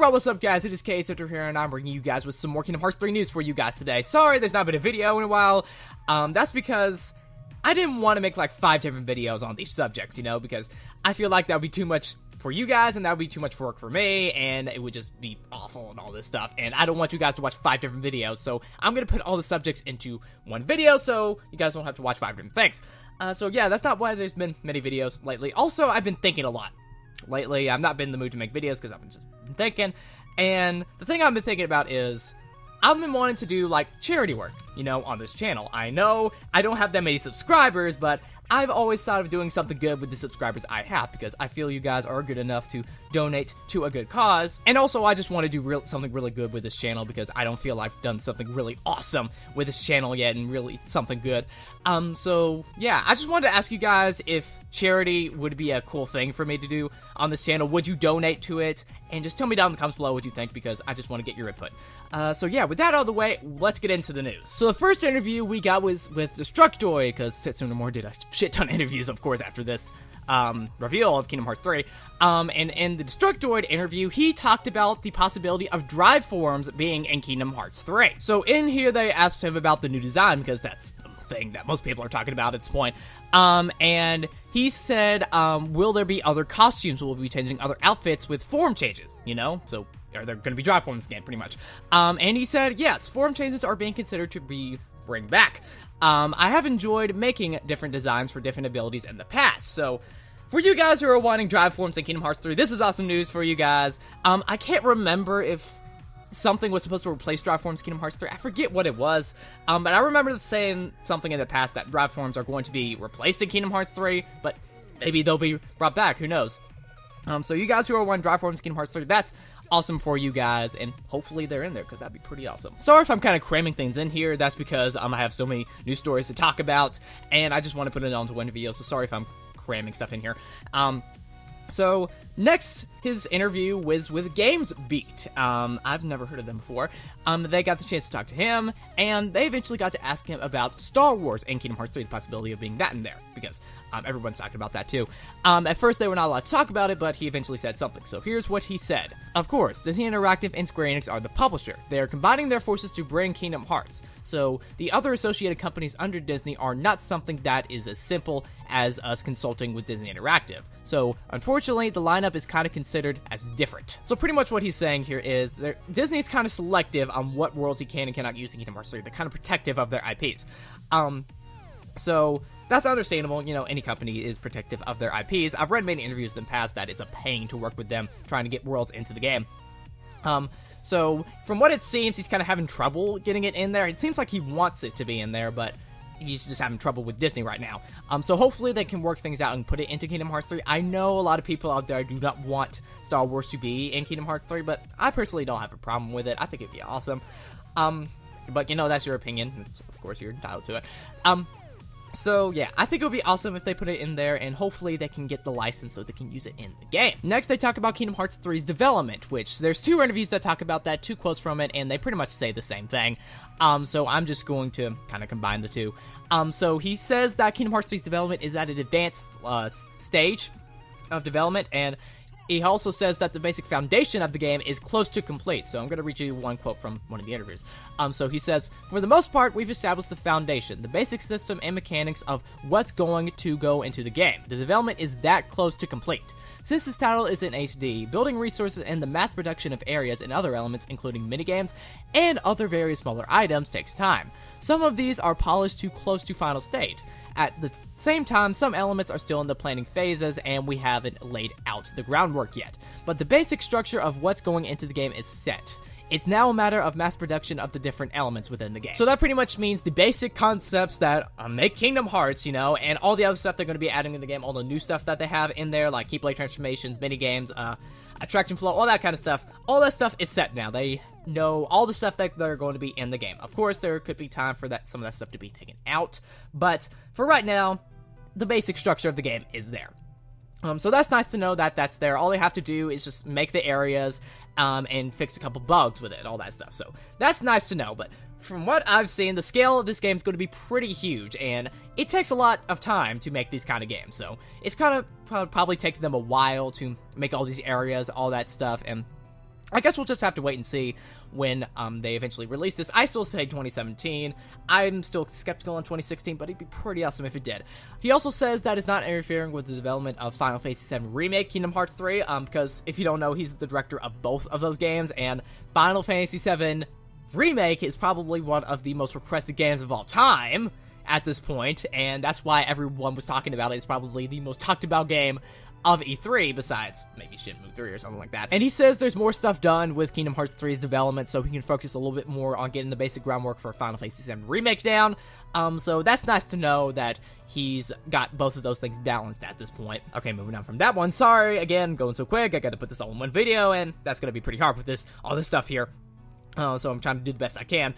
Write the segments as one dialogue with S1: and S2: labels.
S1: Alright, what's up guys, it is KSFter here, and I'm bringing you guys with some more Kingdom Hearts 3 news for you guys today. Sorry there's not been a video in a while, that's because I didn't want to make like 5 different videos on these subjects, you know, because I feel like that would be too much for you guys, and that would be too much work for me, and it would just be awful and all this stuff, and I don't want you guys to watch 5 different videos, so I'm gonna put all the subjects into one video, so you guys don't have to watch 5 different things. So yeah, that's not why there's been many videos lately. Also, I've been thinking a lot. Lately, I've not been in the mood to make videos because I've been just been thinking, and the thing I've been thinking about is I've been wanting to do like charity work, you know, on this channel. I know I don't have that many subscribers, but I've always thought of doing something good with the subscribers I have because I feel you guys are good enough to donate to a good cause. And also, I just want to do something really good with this channel because I don't feel I've done something really awesome with this channel yet and really something good. So yeah, I just wanted to ask you guys if charity would be a cool thing for me to do on this channel. Would you donate to it? And just tell me down in the comments below what you think because I just want to get your input. So yeah, with that out of the way, let's get into the news. So the first interview we got was with Destructoid, because Setsuna Nomura did a shit ton of interviews, of course, after this reveal of Kingdom Hearts 3. And in the Destructoid interview, he talked about the possibility of drive forms being in Kingdom Hearts 3. So in here, they asked him about the new design, because that's the thing that most people are talking about at this point. And he said, will there be other costumes? Will we be changing other outfits with form changes, you know? So are there going to be drive forms again, pretty much? And he said, yes, form changes are being considered to be bring back. I have enjoyed making different designs for different abilities in the past, so for you guys who are wanting drive forms in Kingdom Hearts 3, this is awesome news for you guys. I can't remember if something was supposed to replace drive forms in Kingdom Hearts 3. I forget what it was, but I remember saying something in the past that drive forms are going to be replaced in Kingdom Hearts 3, but maybe they'll be brought back, who knows. So you guys who are wanting drive forms in Kingdom Hearts 3, that's awesome for you guys, and hopefully they're in there, because that'd be pretty awesome. Sorry if I'm kind of cramming things in here, that's because I have so many news stories to talk about, and I just want to put it onto one video, so sorry if I'm cramming stuff in here. So, next, his interview was with GamesBeat. I've never heard of them before. They got the chance to talk to him, and they eventually got to ask him about Star Wars and Kingdom Hearts 3, the possibility of being that in there, because everyone's talking about that too. At first, they were not allowed to talk about it, but he eventually said something, so here's what he said. Of course, Disney Interactive and Square Enix are the publisher. They are combining their forces to bring Kingdom Hearts, so the other associated companies under Disney are not something that is as simple as us consulting with Disney Interactive. So, unfortunately, the lineup is kind of considered as different. So pretty much what he's saying here is Disney is kind of selective on what worlds he can and cannot use in Kingdom Hearts 3. They're kind of protective of their IPs. So that's understandable. You know, any company is protective of their IPs. I've read many interviews in the past that it's a pain to work with them trying to get worlds into the game. So from what it seems, he's kind of having trouble getting it in there. It seems like he wants it to be in there, but he's just having trouble with Disney right now. So hopefully they can work things out and put it into Kingdom Hearts 3. I know a lot of people out there do not want Star Wars to be in Kingdom Hearts 3, but I personally don't have a problem with it. I think it'd be awesome. But you know, that's your opinion. Of course, you're entitled to it. So yeah, I think it would be awesome if they put it in there, and hopefully they can get the license so they can use it in the game. Next, they talk about Kingdom Hearts 3's development, which there's 2 interviews that talk about that, 2 quotes from it, and they pretty much say the same thing. So I'm just going to kind of combine the 2. So he says that Kingdom Hearts 3's development is at an advanced stage of development, and he also says that the basic foundation of the game is close to complete. So I'm going to read you one quote from one of the interviews. So he says, for the most part, we've established the foundation, the basic system and mechanics of what's going to go into the game. The development is that close to complete. Since this title is in HD, building resources and the mass production of areas and other elements, including minigames and other very smaller items, takes time. Some of these are polished to close to final state. At the same time, some elements are still in the planning phases, and we haven't laid out the groundwork yet. But the basic structure of what's going into the game is set. It's now a matter of mass production of the different elements within the game. So that pretty much means the basic concepts that make Kingdom Hearts, you know, and all the other stuff they're going to be adding in the game, all the new stuff that they have in there, like Keyblade transformations, minigames, attraction flow, all that kind of stuff. All that stuff is set now. They know all the stuff that are going to be in the game. Of course, there could be time for some of that stuff to be taken out, but for right now, the basic structure of the game is there. So that's nice to know that that's there. All they have to do is just make the areas and fix a couple bugs with it, all that stuff. So that's nice to know, but from what I've seen, the scale of this game is going to be pretty huge, and it takes a lot of time to make these kind of games. So it's kind of probably taking them a while to make all these areas, all that stuff, and I guess we'll just have to wait and see when they eventually release this. I still say 2017. I'm still skeptical on 2016, but it'd be pretty awesome if it did. He also says that it's not interfering with the development of Final Fantasy VII Remake, Kingdom Hearts 3, because if you don't know, he's the director of both of those games, and Final Fantasy VII Remake is probably one of the most requested games of all time at this point, and that's why everyone was talking about it. It's probably the most talked about game of E3, besides maybe Shenmue 3 or something like that. And he says there's more stuff done with Kingdom Hearts 3's development, so he can focus a little bit more on getting the basic groundwork for Final Fantasy VII Remake down. So that's nice to know that he's got both of those things balanced at this point. Okay, moving on from that one. Sorry, again, going so quick. I gotta put this all in one video, and that's gonna be pretty hard with all this stuff here. So I'm trying to do the best I can.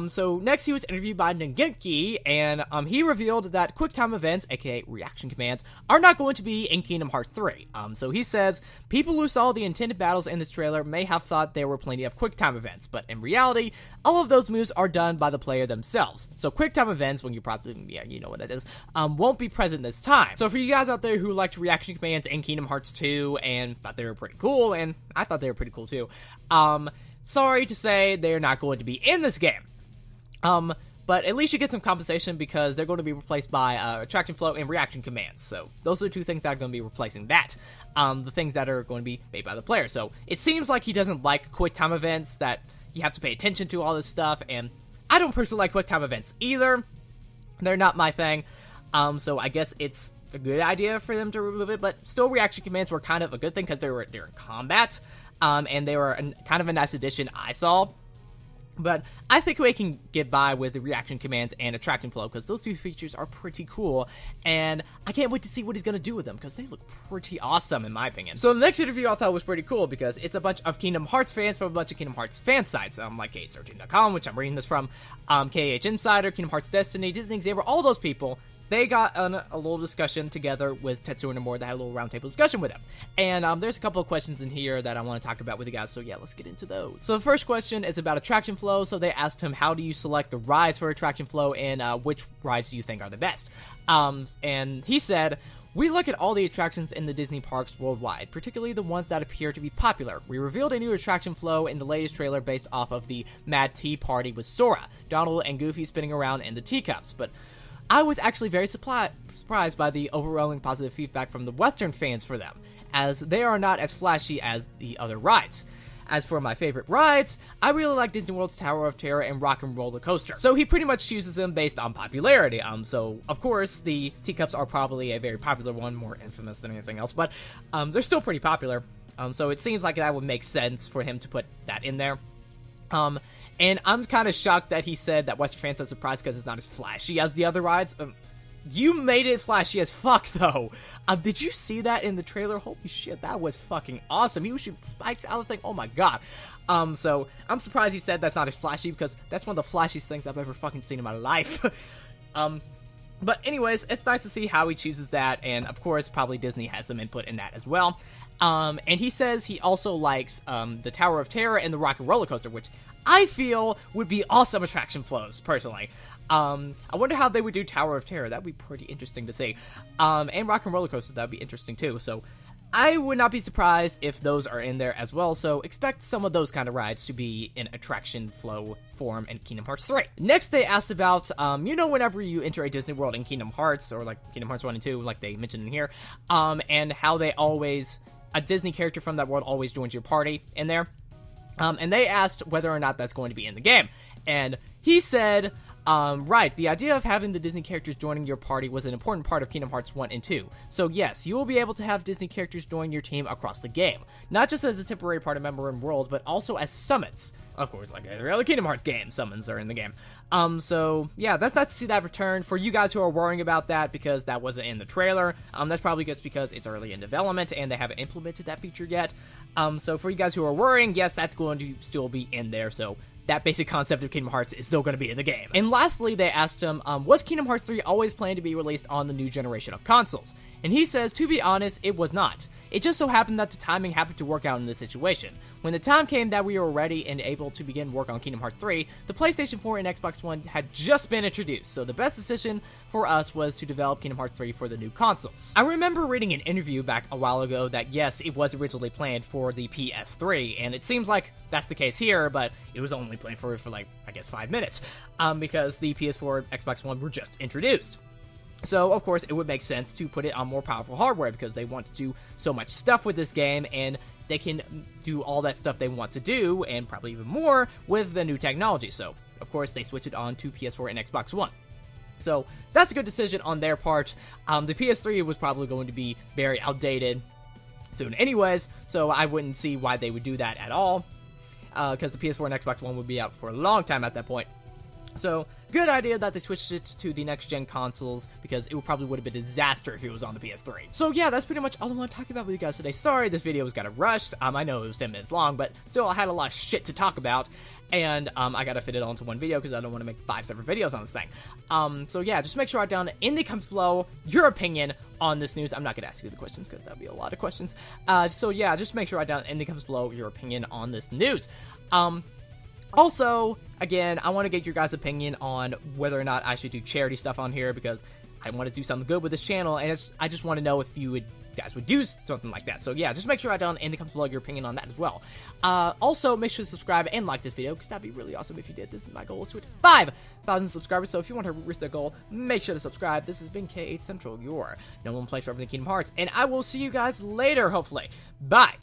S1: So next he was interviewed by Ngenki, and he revealed that QuickTime events, aka reaction commands, are not going to be in Kingdom Hearts 3. So he says, people who saw the intended battles in this trailer may have thought there were plenty of QuickTime events, but in reality, all of those moves are done by the player themselves. So QuickTime events, when you probably, yeah, you know what that is, won't be present this time. So for you guys out there who liked reaction commands in Kingdom Hearts 2 and thought they were pretty cool, and I thought they were pretty cool too, sorry to say they're not going to be in this game. But at least you get some compensation because they're going to be replaced by attraction flow and reaction commands. So those are the two things that are going to be replacing that. The things that are going to be made by the player. So it seems like he doesn't like quick time events, that you have to pay attention to all this stuff. And I don't personally like quick time events either. They're not my thing. So I guess it's a good idea for them to remove it. But still, reaction commands were kind of a good thing because they're in combat. And they were kind of a nice addition I saw. But I think we can get by with the reaction commands and attraction flow because those two features are pretty cool, and I can't wait to see what he's going to do with them because they look pretty awesome in my opinion. So the next interview I thought was pretty cool because it's a bunch of Kingdom Hearts fans from a bunch of Kingdom Hearts fan sites, like KH13.com, which I'm reading this from, KH Insider, Kingdom Hearts Destiny, Disney Examiner, all those people. They got a little discussion together with Tetsuya Nomura. They had a little roundtable discussion with him. And there's a couple of questions in here that I want to talk about with you guys, so yeah, let's get into those. So the first question is about attraction flow. So they asked him, how do you select the rides for attraction flow, and which rides do you think are the best? And he said, we look at all the attractions in the Disney parks worldwide, particularly the ones that appear to be popular. We revealed a new attraction flow in the latest trailer based off of the Mad Tea Party with Sora, Donald and Goofy spinning around in the teacups, but I was actually very surprised by the overwhelming positive feedback from the Western fans for them, as they are not as flashy as the other rides. As for my favorite rides, I really like Disney World's Tower of Terror and Rock and Roller Coaster. So he pretty much chooses them based on popularity. So of course the teacups are probably a very popular one, more infamous than anything else, but they're still pretty popular. So it seems like that would make sense for him to put that in there. And I'm kind of shocked that he said that Western fans are surprised because it's not as flashy as the other rides. You made it flashy as fuck, though. Did you see that in the trailer? Holy shit, that was fucking awesome. He was shooting spikes out of the thing. Oh my god. So I'm surprised he said that's not as flashy because that's one of the flashiest things I've ever fucking seen in my life. But anyways, it's nice to see how he chooses that, and of course, probably Disney has some input in that as well. And he says he also likes the Tower of Terror and the Rock and Roller Coaster, which I feel would be awesome attraction flows, personally. I wonder how they would do Tower of Terror. That would be pretty interesting to see. And Rock and Roller Coaster, that would be interesting too. So I would not be surprised if those are in there as well. So expect some of those kind of rides to be in attraction flow form in Kingdom Hearts 3. Next, they asked about, whenever you enter a Disney World in Kingdom Hearts, or like Kingdom Hearts 1 and 2, like they mentioned in here, and how they always, a Disney character from that world always joins your party in there. And they asked whether or not that's going to be in the game. And he said, right, the idea of having the Disney characters joining your party was an important part of Kingdom Hearts 1 and 2. So yes, you will be able to have Disney characters join your team across the game. Not just as a temporary part of member and world, but also as summons. Of course, like every other Kingdom Hearts game, summons are in the game. So yeah, that's nice to see that return. For you guys who are worrying about that because that wasn't in the trailer, that's probably just because it's early in development and they haven't implemented that feature yet. So for you guys who are worrying, yes, that's going to still be in there, so that basic concept of Kingdom Hearts is still going to be in the game. And lastly, they asked him, was Kingdom Hearts 3 always planned to be released on the new generation of consoles? And he says, to be honest, it was not. It just so happened that the timing happened to work out in this situation. When the time came that we were ready and able to begin work on Kingdom Hearts 3, the PlayStation 4 and Xbox One had just been introduced, so the best decision for us was to develop Kingdom Hearts 3 for the new consoles. I remember reading an interview back a while ago that yes, it was originally planned for the PS3, and it seems like that's the case here, but it was only planned for like, I guess 5 minutes, because the PS4 and Xbox One were just introduced. So, of course, it would make sense to put it on more powerful hardware because they want to do so much stuff with this game, and they can do all that stuff they want to do, and probably even more, with the new technology. So, of course, they switch it on to PS4 and Xbox One. So, that's a good decision on their part. The PS3 was probably going to be very outdated soon anyways, so I wouldn't see why they would do that at all, because the PS4 and Xbox One would be out for a long time at that point. So, good idea that they switched it to the next-gen consoles, because it probably would have been a disaster if it was on the PS3. So yeah, that's pretty much all I want to talk about with you guys today. Sorry, this video was kind of rushed. I know it was 10 minutes long, but still, I had a lot of shit to talk about, and I gotta fit it all into one video, because I don't want to make 5 separate videos on this thing. So yeah, just make sure down in the comments below your opinion on this news. I'm not gonna ask you the questions, because that would be a lot of questions. So yeah, just make sure down in the comments below your opinion on this news. Also, again, I want to get your guys' opinion on whether or not I should do charity stuff on here, because I want to do something good with this channel, and I just want to know if you guys would do something like that. So yeah, just make sure down in the comments below your opinion on that as well. Also, make sure to subscribe and like this video, because that'd be really awesome if you did. My goal is to hit 5,000 subscribers, so if you want to reach that goal, make sure to subscribe. This has been KH Central, your #1 place for everything Kingdom Hearts, and I will see you guys later, hopefully. Bye!